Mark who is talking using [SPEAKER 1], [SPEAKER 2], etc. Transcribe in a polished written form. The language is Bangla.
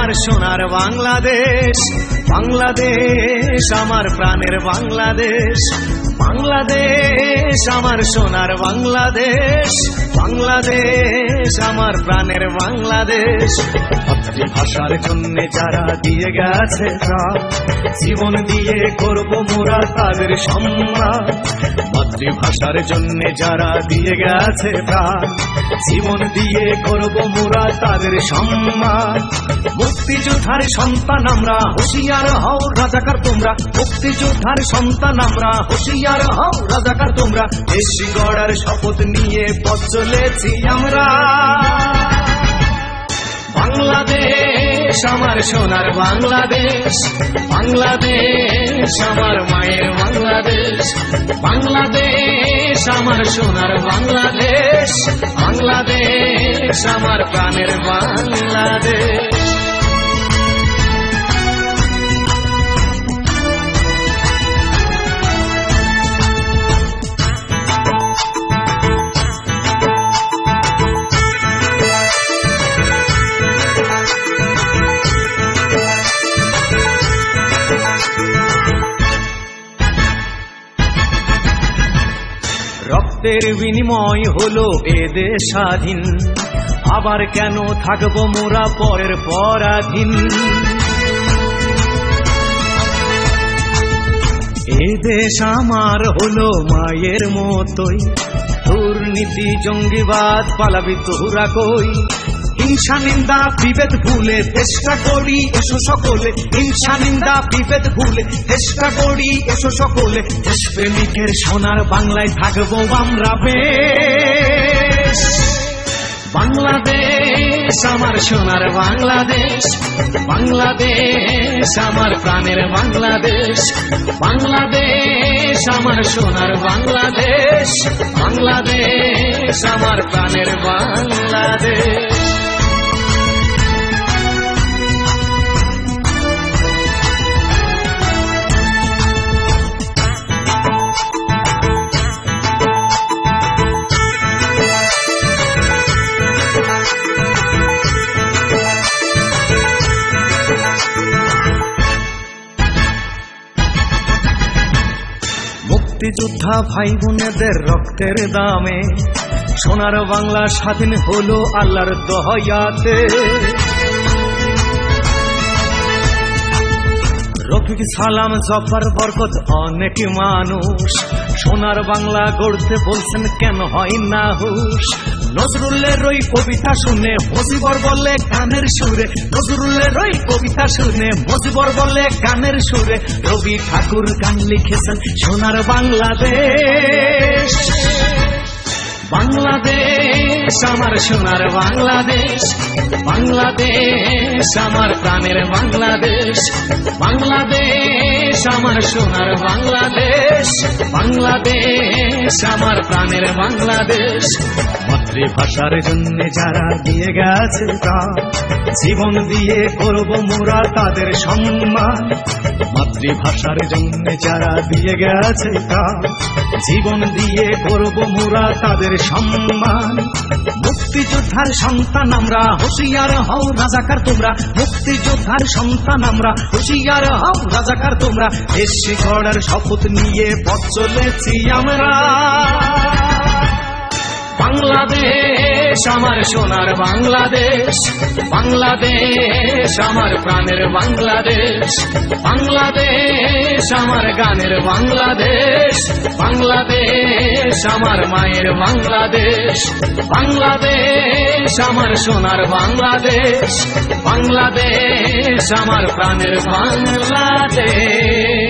[SPEAKER 1] আমার সোনার বাংলাদেশ, বাংলাদেশ আমার প্রাণের বাংলাদেশ, বাংলাদেশ আমার সোনার বাংলাদেশ, বাংলাদেশ আমার প্রাণের বাংলাদেশ। মাতৃভাষার জন্য যারা দিয়ে গেছে প্রাণ, জীবন দিয়ে করব মোরা তাদের সম্মান। মাতৃভাষার জন্য যারা দিয়ে গেছে প্রাণ, জীবন দিয়ে করব মোরা তাদের সম্মান। মুক্তিযোদ্ধার সন্তান আমরা, হুঁশিয়ার হও রাজাকার তোমরা। মুক্তিযোদ্ধার সন্তান আমরা, হুঁশিয়ার হও রাজাকার তোমরা। দেশ গড়ার শপথ নিয়ে পথ চলেছি আমরা। বাংলাদেশ আমার সোনার বাংলাদেশ, বাংলাদেশ আমার মায়ের বাংলাদেশ, বাংলাদেশ আমার সোনার বাংলাদেশ, বাংলাদেশ আমার প্রাণের বাংলাদেশ। রক্তের বিনিময় হলো এ দেশ স্বাধীন, আবার কেন থাকবো মোরা পরের পরাধীন। এ দেশ আমার হলো মায়ের মতোই, দুর্নীতি জঙ্গিবাদ পালাবি তোরা কই। হিংসা নিন্দা বিভেদ ভুলে চেষ্টা করি এসো সকলে, হিংসা নিন্দা বিভেদ ভুলে চেষ্টা করি এসো সকলে। দেশপ্রেমিকের সোনার বাংলায় থাকবো আমরা বেশ। বাংলাদেশ আমার সোনার বাংলাদেশ, বাংলাদেশ আমার প্রাণের বাংলাদেশ, বাংলাদেশ আমার সোনার বাংলাদেশ, বাংলাদেশ আমার প্রাণের বাংলাদেশ। মুক্তিযোদ্ধা ভাই বোনেদের রক্তের দামে সোনার বাংলা স্বাধীন হলো আল্লাহর দয়াতে। রফিক সালাম জফর বরকত অনেক মানুষ সোনার বাংলা গড়তে বলছেন, কেন হয় না হুশ। নজরুলের ওই কবিতা শুনে মুজিবর বলে গানের সুরে, নজরুলের ওই কবিতা শুনে মুজিবর বলে গানের সুরে। রবি ঠাকুর গান লিখেছেন সোনার বাংলাদেশ। বাংলাদেশ আমার সোনার বাংলাদেশ, বাংলাদেশ আমার প্রাণের বাংলাদেশ, বাংলাদেশ আমার সোনার বাংলাদেশ, বাংলাদেশ আমার প্রাণের বাংলাদেশ। মাতৃভাষার জন্য যারা দিয়ে গেছে প্রাণ, জীবন দিয়ে করব মোরা তাদের সম্মান। মাতৃভাষার জন্য যারা দিয়ে গেছে প্রাণ, জীবন দিয়ে করব মোরা তাদের সম্মান। মুক্তিযোদ্ধার সন্তান আমরা, হুঁশিয়ার হও রাজাকার তোমরা। মুক্তিযোদ্ধার সন্তান আমরা, হুঁশিয়ার হও রাজাকার তোমরা। দেশ গড়ার শপথ নিয়ে পথ চলেছি আমরা। বাংলাদেশ আমার সোনার বাংলাদেশ, বাংলাদেশ আমার প্রাণের বাংলাদেশ, বাংলাদেশ আমার গানের বাংলাদেশ, বাংলাদেশ আমার মায়ের বাংলাদেশ, বাংলাদেশ আমার সোনার বাংলাদেশ, বাংলাদেশ আমার প্রাণের বাংলাদেশ।